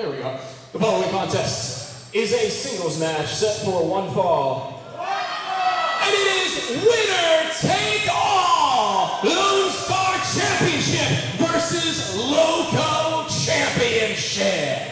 There we go. The following contest is a singles match set for one fall. And it is winner take all! Lone Star Championship versus Loco Championship.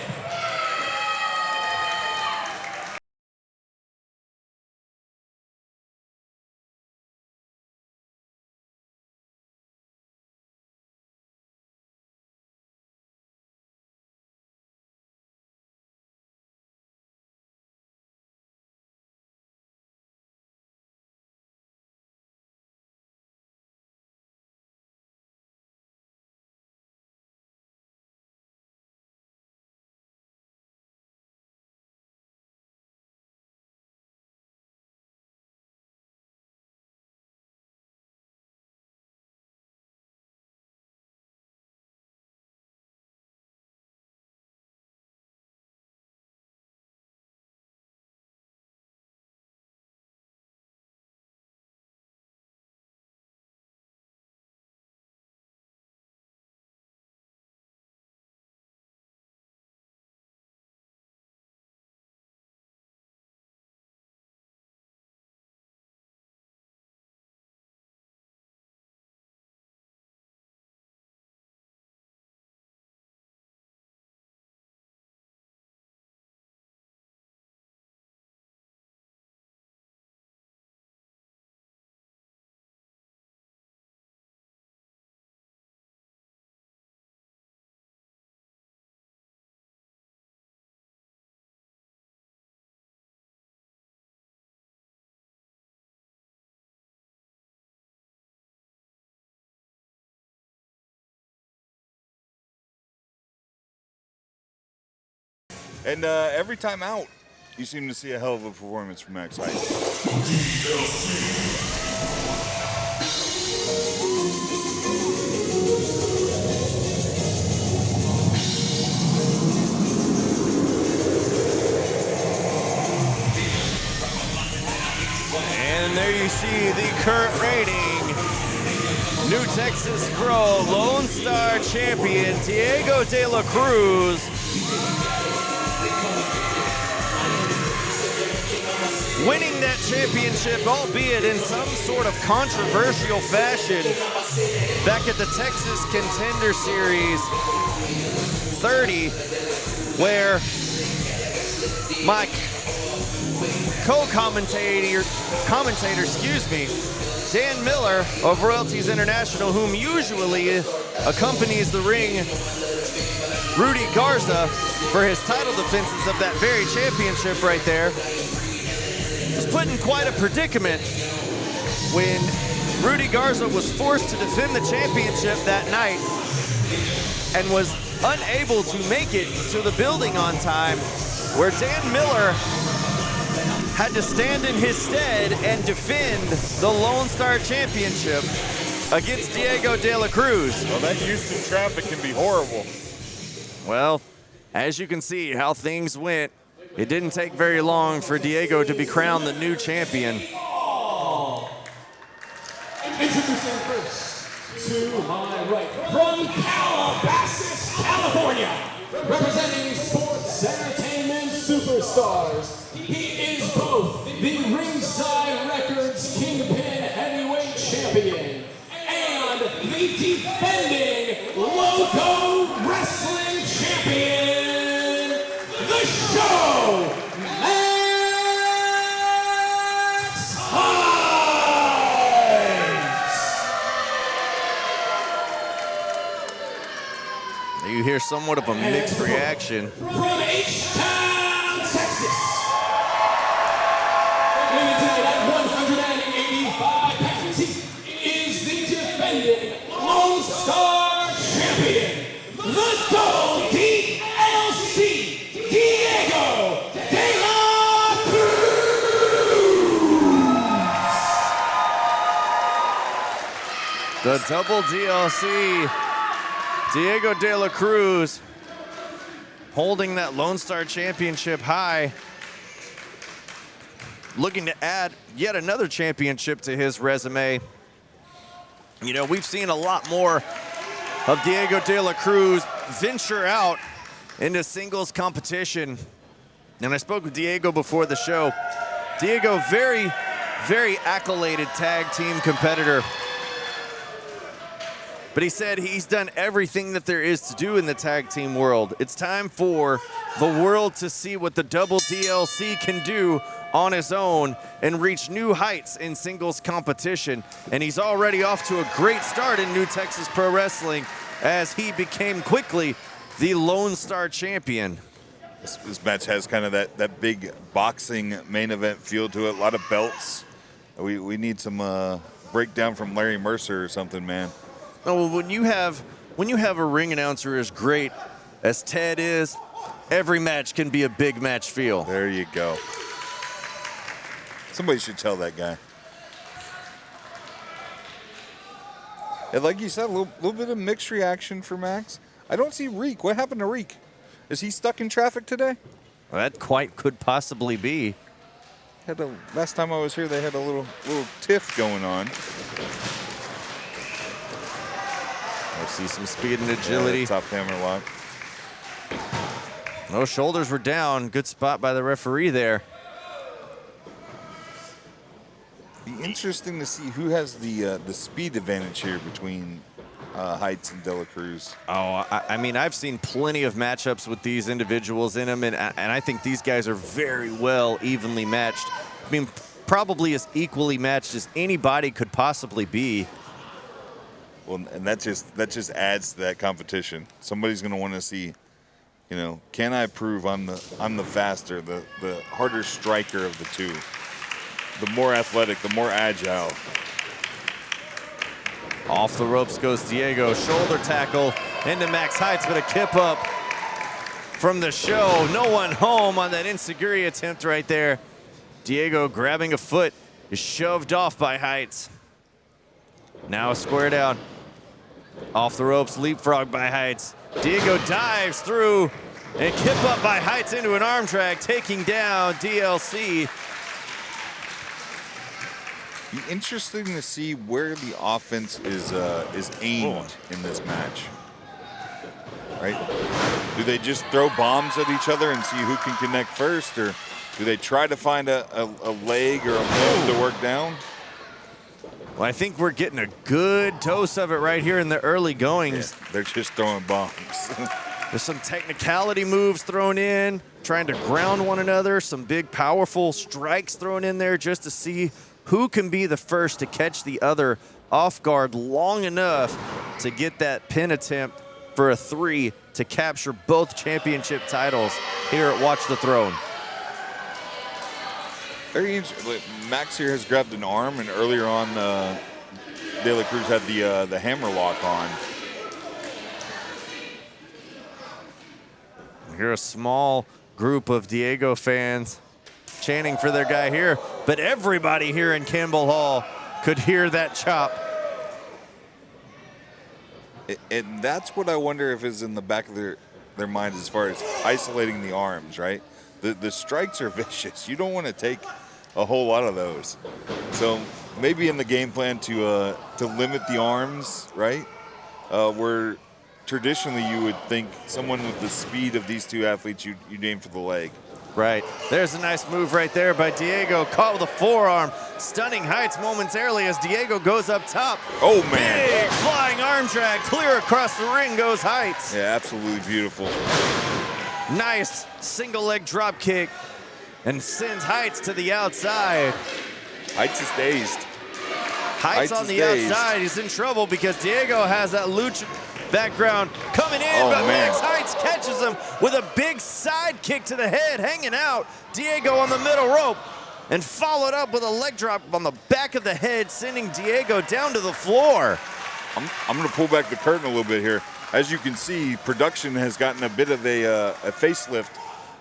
And every time out, you seem to see a hell of a performance from Max Height. And there you see the current reigning New Texas Pro Lone Star champion, Diego de la Cruz. Winning that championship, albeit in some sort of controversial fashion, back at the Texas Contender Series 30, where my co-commentator, Dan Miller of Royalties International, whom usually accompanies the ring, Rudy Garza, for his title defenses of that very championship right there, was put in quite a predicament when Rudy Garza was forced to defend the championship that night and was unable to make it to the building on time, where Dan Miller had to stand in his stead and defend the Lone Star Championship against Diego de la Cruz. Well, that Houston traffic can be horrible. Well, as you can see how things went, it didn't take very long for Diego to be crowned the new champion. Introducing first, to my right, from Calabasas, California, representing sports entertainment superstars, he is both the Ringside Records Kingpin Heavyweight Champion and the defending Loco Wrestling Champion, the show, Max Height. You hear somewhat of a mixed reaction. From H-Town, Texas. Weighing tonight at 185 pounds, he is the defending Lone Star Champion, the double DLC, Diego de la Cruz. The double DLC, Diego de la Cruz, holding that Lone Star Championship high, looking to add yet another championship to his resume. You know, we've seen a lot more of Diego de la Cruz venture out into singles competition. And I spoke with Diego before the show. Diego, very, very accoladed tag team competitor. But he said he's done everything that there is to do in the tag team world. It's time for the world to see what the double DLC can do on his own and reach new heights in singles competition. And he's already off to a great start in New Texas Pro Wrestling as he became quickly the Lone Star champion. This match has kind of that big boxing main event feel to it. A lot of belts. We need some breakdown from Larry Mercer or something, man. Oh, well, when you have a ring announcer as great as Ted is, every match can be a big match feel. There you go. Somebody should tell that guy. And like you said, a little bit of mixed reaction for Max. I don't see Reek. What happened to Reek? Is he stuck in traffic today? Well, that quite could possibly be. Last time I was here, they had a little tiff going on. I see some speed and agility. Yeah, top hammer lock. No, shoulders were down. Good spot by the referee there. Be interesting to see who has the speed advantage here between Heights and De La Cruz. Oh, I mean, I've seen plenty of matchups with these individuals in them, and I think these guys are very well evenly matched. I mean, probably as equally matched as anybody could possibly be. Well, and that just adds to that competition. Somebody's going to want to see, you know, can I prove I'm the faster, the harder striker of the two, the more athletic, the more agile. Off the ropes goes Diego. Shoulder tackle into Max Heights, but a kip up from the show. No one home on that enziguri attempt right there. Diego grabbing a foot is shoved off by Heights. Now a square down. Off the ropes, leapfrog by Heights. Diego dives through and kip up by Heights into an arm drag, taking down DLC. Be interesting to see where the offense is aimed in this match. Right? Do they just throw bombs at each other and see who can connect first, or do they try to find a leg or a move to work down? Well, I think we're getting a good dose of it right here in the early goings. Yeah, they're just throwing bombs. There's some technicality moves thrown in, trying to ground one another, some big powerful strikes thrown in there just to see who can be the first to catch the other off guard long enough to get that pin attempt for a 3 to capture both championship titles here at Watch the Throne. Very interesting. Max here has grabbed an arm, and earlier on, De La Cruz had the hammer lock on. We hear a small group of Diego fans chanting for their guy here, but everybody here in Campbell Hall could hear that chop. And that's what I wonder if is in the back of their mind as far as isolating the arms, right? The strikes are vicious. You don't want to take a whole lot of those. So maybe in the game plan to limit the arms, right? Where traditionally you would think someone with the speed of these two athletes, you'd aim for the leg. Right. There's a nice move right there by Diego. Caught with a forearm. Stunning Heights momentarily as Diego goes up top. Oh, man. Big flying arm drag. Clear across the ring goes Heights. Yeah, absolutely beautiful. Nice single leg drop kick and sends Heights to the outside. Heights is dazed. Heights on the outside. He's in trouble because Diego has that lucha background coming in, but man. Max Heights catches him with a big side kick to the head, hanging out. Diego on the middle rope and followed up with a leg drop on the back of the head, sending Diego down to the floor. I'm going to pull back the curtain a little bit here. As you can see, production has gotten a bit of a facelift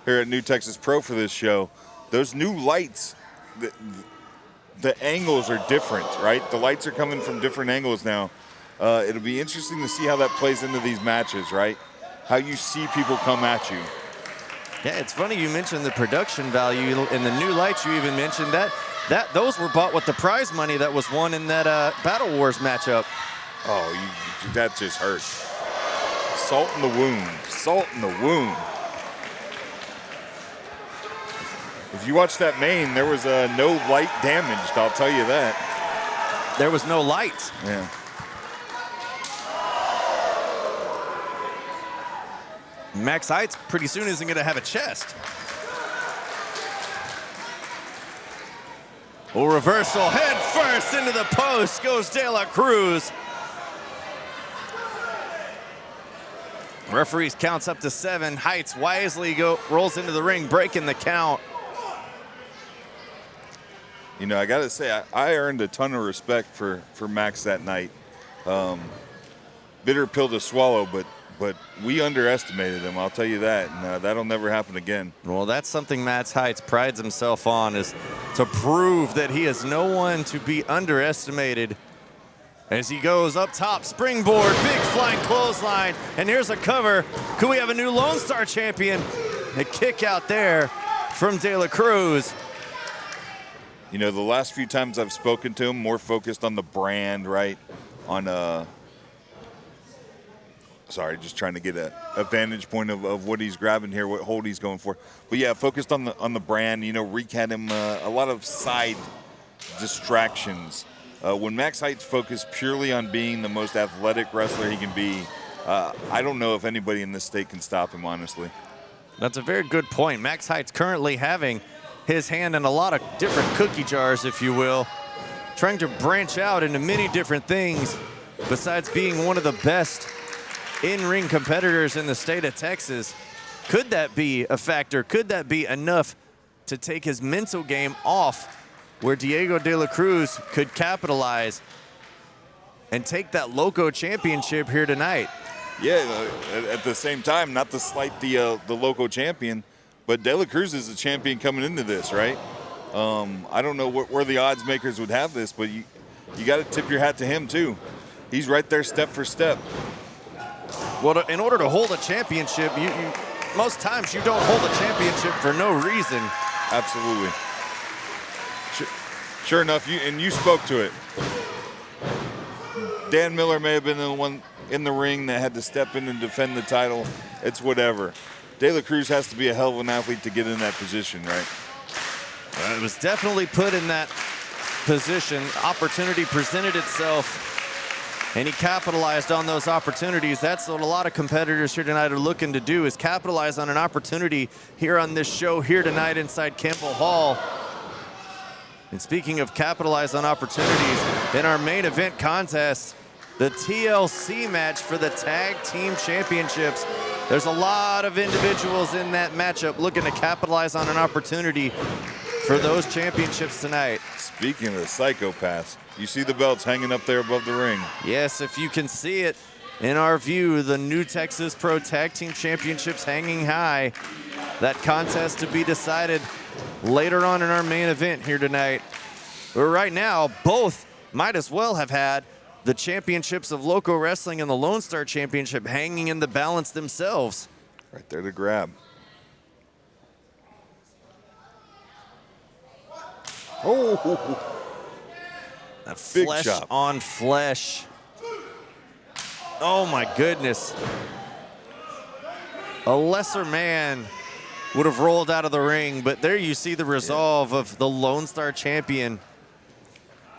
here at New Texas Pro for this show. Those new lights, the angles are different, right? The lights are coming from different angles now. It'll be interesting to see how that plays into these matches, right? How you see people come at you. Yeah, it's funny you mentioned the production value and the new lights you even mentioned. Those were bought with the prize money that was won in that Battle Wars matchup. Oh, that just hurts. salt in the wound. Salt in the wound. If you watch that main, there was no light damaged, I'll tell you that. There was no light. Yeah. Max Heights pretty soon isn't going to have a chest. Oh, reversal, head first into the post goes De La Cruz. Referees counts up to 7. Heights wisely rolls into the ring, breaking the count. You know, I got to say, I earned a ton of respect for Max that night. Bitter pill to swallow, but we underestimated him, I'll tell you that, and that'll never happen again. Well, that's something Max Heights prides himself on, is to prove that he is no one to be underestimated. As he goes up top, springboard, big flying clothesline, and here's a cover. Could we have a new Lone Star champion? A kick out there from De La Cruz. You know, the last few times I've spoken to him, more focused on the brand, right? On sorry, just trying to get a vantage point of what he's grabbing here, what hold he's going for. But yeah, focused on the brand. You know, Reek had him a lot of side distractions. When Max Heights focused purely on being the most athletic wrestler he can be, I don't know if anybody in this state can stop him, honestly. That's a very good point. Max Heights currently having his hand in a lot of different cookie jars, if you will, trying to branch out into many different things besides being one of the best in-ring competitors in the state of Texas. Could that be a factor? Could that be enough to take his mental game off, where Diego De La Cruz could capitalize and take that Loco championship here tonight? Yeah, at the same time, not to slight the Loco champion, but De La Cruz is the champion coming into this, right? I don't know where the odds makers would have this, but you got to tip your hat to him too. He's right there step for step. Well, in order to hold a championship, most times you don't hold a championship for no reason. Absolutely. Sure enough, you spoke to it. Dan Miller may have been the one in the ring that had to step in and defend the title. It's whatever. De La Cruz has to be a hell of an athlete to get in that position, right? It was definitely put in that position. Opportunity presented itself, and he capitalized on those opportunities. That's what a lot of competitors here tonight are looking to do, is capitalize on an opportunity here on this show here tonight inside Campbell Hall. And speaking of capitalize on opportunities, in our main event contest, the TLC match for the Tag Team Championships, there's a lot of individuals in that matchup looking to capitalize on an opportunity for those championships tonight. Speaking of the psychopaths, you see the belts hanging up there above the ring. Yes, if you can see it in our view, the New Texas Pro Tag Team Championships hanging high. That contest to be decided later on in our main event here tonight. But right now, both might as well have had the championships of Loco Wrestling and the Lone Star Championship hanging in the balance themselves. Right there to grab. Oh, A big flesh chop on flesh. Oh my goodness. A lesser man would have rolled out of the ring, but there you see the resolve of the Lone Star champion.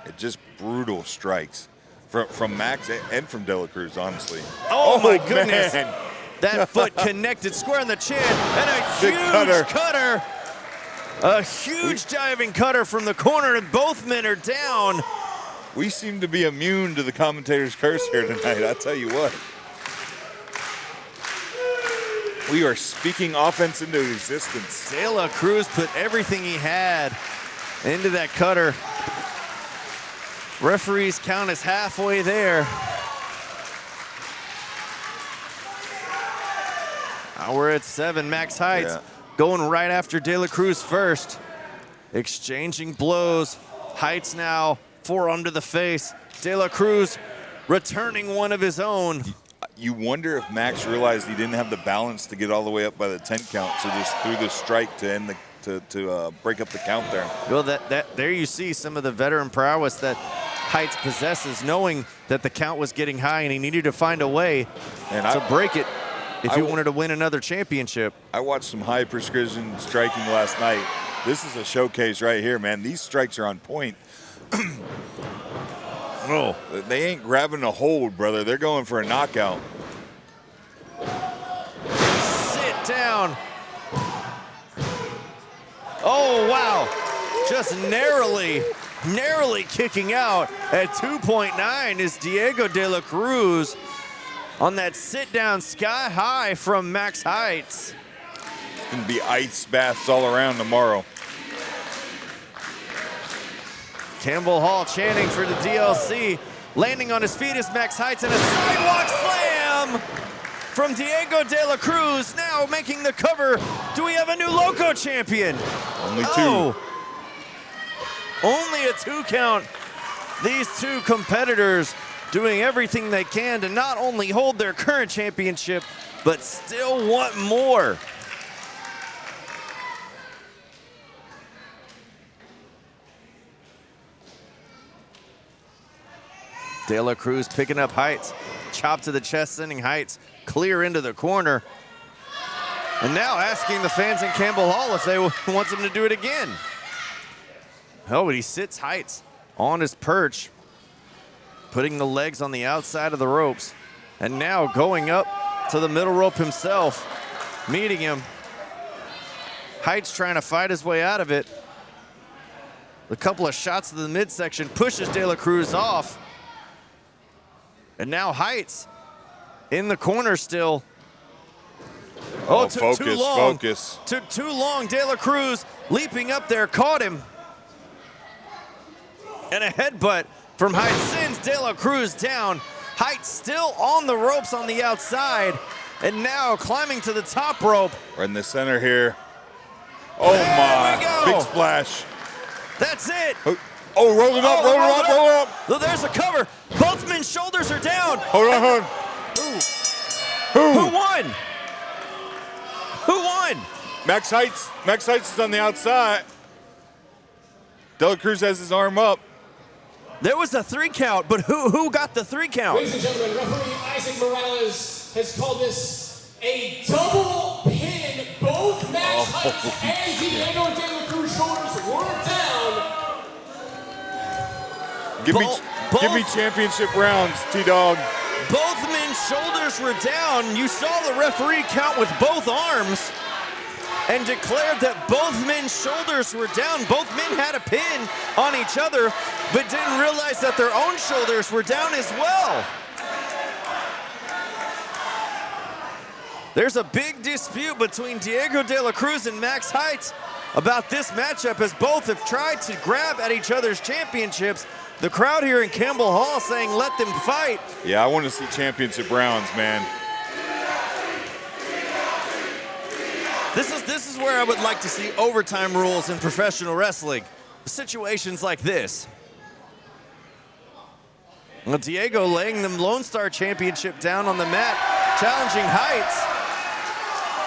It just brutal strikes from Max and from De La Cruz, honestly. Oh my goodness. Man. That foot connected square in the chin, and a Big huge cutter. A huge diving cutter from the corner, and both men are down. We seem to be immune to the commentator's curse here tonight, I'll tell you what. We are speaking offense into existence. De La Cruz put everything he had into that cutter. Referee's count is halfway there. Now we're at 7. Max Heights going right after De La Cruz first. Exchanging blows. Heights now forearm to the face. De La Cruz returning one of his own. You wonder if Max realized he didn't have the balance to get all the way up by the 10 count, so just threw the strike to end to break up the count there. Well, there you see some of the veteran prowess that Heights possesses, knowing that the count was getting high and he needed to find a way to break it. if you wanted to win another championship. I watched some high precision striking last night. This is a showcase right here, man. These strikes are on point. Oh, they ain't grabbing a hold, brother. They're going for a knockout. Sit down. Oh, wow. Just narrowly kicking out at 2.9 is Diego de la Cruz on that sit down sky high from Max Heights. It's gonna be ice baths all around tomorrow. Campbell Hall chanting for the DLC. Landing on his feet is Max Heights, and a sidewalk slam from Diego de la Cruz, now making the cover. Do we have a new Loco champion? Only two. Oh, only a 2 count. These two competitors doing everything they can to not only hold their current championship, but still want more. De La Cruz picking up Heights. Chop to the chest, sending Heights clear into the corner. And now asking the fans in Campbell Hall if they want him to do it again. Oh, but he sits Heights on his perch, putting the legs on the outside of the ropes. And now going up to the middle rope himself, meeting him. Heights trying to fight his way out of it. A couple of shots to the midsection pushes De La Cruz off. And now Heights in the corner still. Oh, focus, too long. focus. Took too long. De La Cruz leaping up there, caught him. And a headbutt from Heights sends De La Cruz down. Heights still on the ropes on the outside. And now climbing to the top rope. We're in the center here. Oh There my, we go. big splash. That's it. Oh, roll it up, roll it up, roll it up. Oh, there's a cover. Both men's shoulders are down. Hold on, hold on. Who won? Who won? Max Heights is on the outside. De La Cruz has his arm up. There was a 3 count, but who got the 3 count? Ladies and gentlemen, referee Isaac Morales has called this a double pin. Both Max Heights and Diego de la Cruz shoulders were down. Give me championship rounds, T-Dog. Both men's shoulders were down. You saw the referee count with both arms and declared that both men's shoulders were down. Both men had a pin on each other, but didn't realize that their own shoulders were down as well. There's a big dispute between Diego de la Cruz and Max Heights about this matchup, as both have tried to grab at each other's championships. The crowd here in Campbell Hall saying let them fight. Yeah, I want to see championship rounds, man. This is where I would like to see overtime rules in professional wrestling. Situations like this. Well, Diego laying the Lone Star Championship down on the mat, challenging Heights.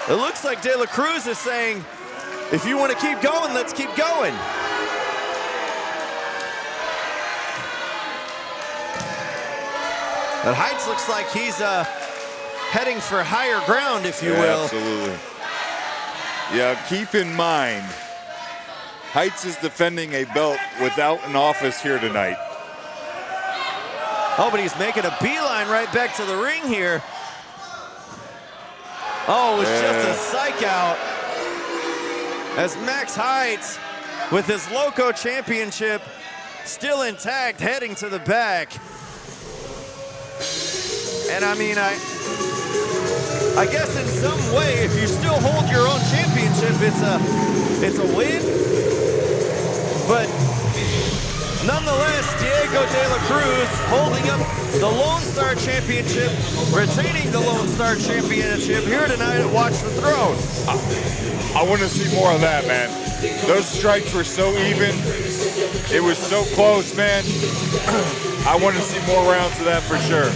It looks like De La Cruz is saying, if you want to keep going, let's keep going. But Heights looks like he's heading for higher ground, if you will. Absolutely. Yeah, keep in mind, Heights is defending a belt without an office here tonight. Oh, but he's making a beeline right back to the ring here. Oh, it was just a psych out. As Max Heights, with his Loco Championship still intact, heading to the back. And I mean, I guess in some way, if you still hold your own championship, it's a win. But nonetheless, Diego de la Cruz holding up the Lone Star Championship, retaining the Lone Star Championship here tonight at Watch the Throne. I want to see more of that, man. Those strikes were so even. It was so close, man. I want to see more rounds of that for sure.